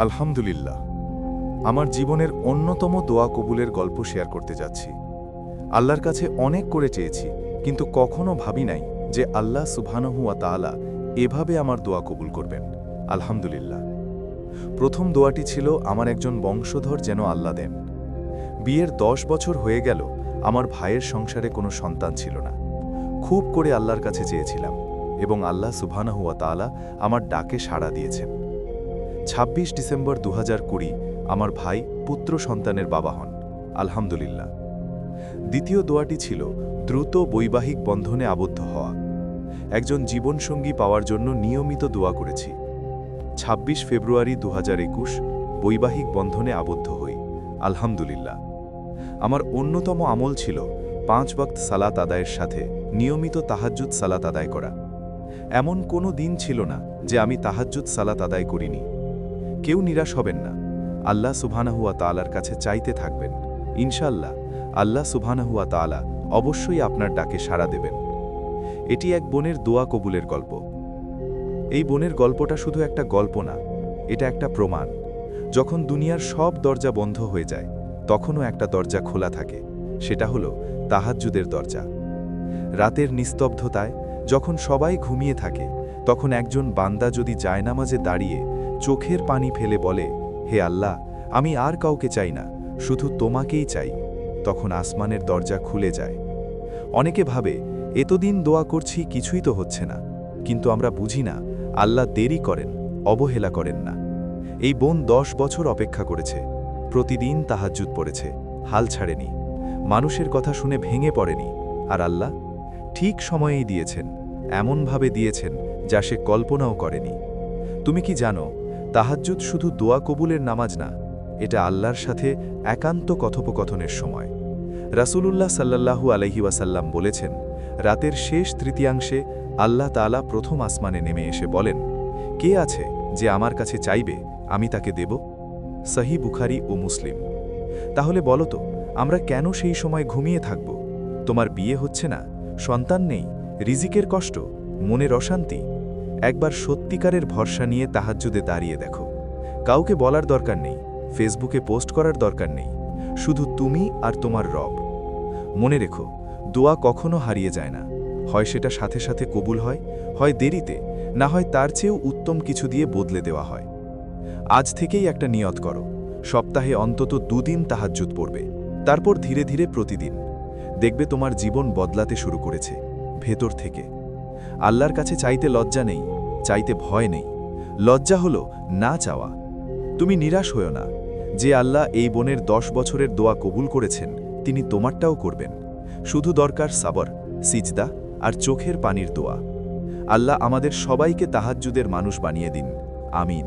আলহামদুলিল্লাহ। আমার জীবনের অন্যতম দোয়া কবুলের গল্প শেয়ার করতে যাচ্ছি। আল্লাহর কাছে অনেক করে চেয়েছি, কিন্তু কখনো ভাবি নাই যে আল্লাহ সুবহানাহু ওয়া তাআলা এভাবে আমার দোয়া কবুল করবেন। আলহামদুলিল্লাহ। প্রথম দোয়াটি ছিল আমার একজন বংশধর যেন আল্লাহ দেন। বিয়ের 10 বছর হয়ে গেল, আমার ভাইয়ের সংসারে কোনো সন্তান ছিল না। খুব করে আল্লাহর কাছে চেয়েছিলাম এবং আল্লাহ সুবহানাহু ওয়া তাআলা আমার ডাকে সাড়া দিয়েছেন। ২৬ ডিসেম্বর ২০২০ আমার ভাই পুত্র সন্তানের বাবা হন। আলহামদুলিল্লাহ। দ্বিতীয় দোয়াটি ছিল দ্রুত বৈবাহিক বন্ধনে আবদ্ধ হওয়া। একজন জীবনসঙ্গী পাওয়ার জন্য নিয়মিত দোয়া করেছি। ২৬ ফেব্রুয়ারি ২০২১ বৈবাহিক বন্ধনে আবদ্ধ হই। আলহামদুলিল্লাহ। আমার অন্যতম আমল ছিল ৫ ওয়াক্ত সালাত আদায়ের সাথে নিয়মিত তাহাজ্জুদ সালাত আদায় করা। এমন কোনো দিন ছিল না যে আমি তাহাজ্জুদ সালাত আদায় করিনি। কেউ নিরাশ হবেন না। আল্লাহ সুবহানাহু ওয়া তাআলার কাছে চাইতে থাকবেন। ইনশাআল্লাহ আল্লাহ সুবহানাহু ওয়া তাআলা অবশ্যই আপনার ডাকে সাড়া দেবেন। এটি এক বোনের দোয়া কবুলের গল্প। এই বোনের গল্পটা শুধু একটা গল্প না, এটা একটা প্রমাণ। যখন দুনিয়ার সব দরজা বন্ধ হয়ে যায়, তখনও একটা দরজা খোলা থাকে। সেটা হলো তাহাজ্জুদের দরজা। রাতের নিস্তব্ধতায় যখন সবাই ঘুমিয়ে থাকে, তখন একজন বান্দা যদি জায়নামাজে দাঁড়িয়ে চোখের পানি ফেলে বলে, হে আল্লাহ, আমি আর কাউকে চাই না, শুধু তোমাকেই চাই, তখন আসমানের দরজা খুলে যায়। অনেকে ভাবে এতদিন দোয়া করছি, কিছুই তো হচ্ছে না। কিন্তু আমরা বুঝি না, আল্লাহ দেরি করেন, অবহেলা করেন না। এই বোন 10 বছর অপেক্ষা করেছে, প্রতিদিন তাহাজ্জুদ পড়েছে, হাল ছাড়েনি, মানুষের কথা শুনে ভেঙে পড়েনি। আর আল্লাহ ঠিক সময়েই দিয়েছেন, এমনভাবে দিয়েছেন যা সে কল্পনাও করেনি। তুমি কি জানো, তাহাজ্জুদ শুধু দোয়া কবুলের নামাজ না, এটা আল্লাহর সাথে একান্ত কথোপকথনের সময়। রাসূলুল্লাহ সাল্লাল্লাহু আলাইহি ওয়াসাল্লাম বলেছেন, রাতের শেষ তৃতীয়াংশে আল্লাহ তাআলা প্রথম আসমানে নেমে এসে বলেন, কে আছে যে আমার কাছে চাইবে, আমি তাকে দেব। সহিহ বুখারী ও মুসলিম। তাহলে বলো তো, আমরা কেন সেই সময় ঘুমিয়ে থাকব? তোমার বিয়ে হচ্ছে না, সন্তান নেই, রিজিকের কষ্ট, মনের অশান্তি। একবার সত্যিকারের ভরসা নিয়ে তাহাজ্জুদে দাঁড়িয়ে দেখো। কাউকে বলার দরকার নেই, ফেসবুকে পোস্ট করার দরকার নেই, শুধু তুমি আর তোমার রব। মনে রেখো, দোয়া কখনো হারিয়ে যায় না। হয় সেটা সাথে সাথে কবুল হয়, হয় দেরিতে, না হয় তার চেয়েও উত্তম কিছু দিয়ে বদলে দেওয়া হয়। আজ থেকেই একটা নিয়ত করো, সপ্তাহে অন্তত 2 দিন তাহাজ্জুদ পড়বে, তারপর ধীরে ধীরে প্রতিদিন। দেখবে তোমার জীবন বদলাতে শুরু করেছে, ভেতর থেকে। আল্লাহর কাছে চাইতে লজ্জা নেই, চাইতে ভয় নেই। লজ্জা হলো না চাওয়া। তুমি নিরাশ হয়ো না। যে আল্লাহ এই বোনের 10 বছরের দোয়া কবুল করেছেন, তিনি তোমারটাও করবেন। শুধু দরকার সাবর, সিজদা আর চোখের পানির দোয়া। আল্লাহ আমাদের সবাইকে তাহাজ্জুদের মানুষ বানিয়ে দিন। আমিন।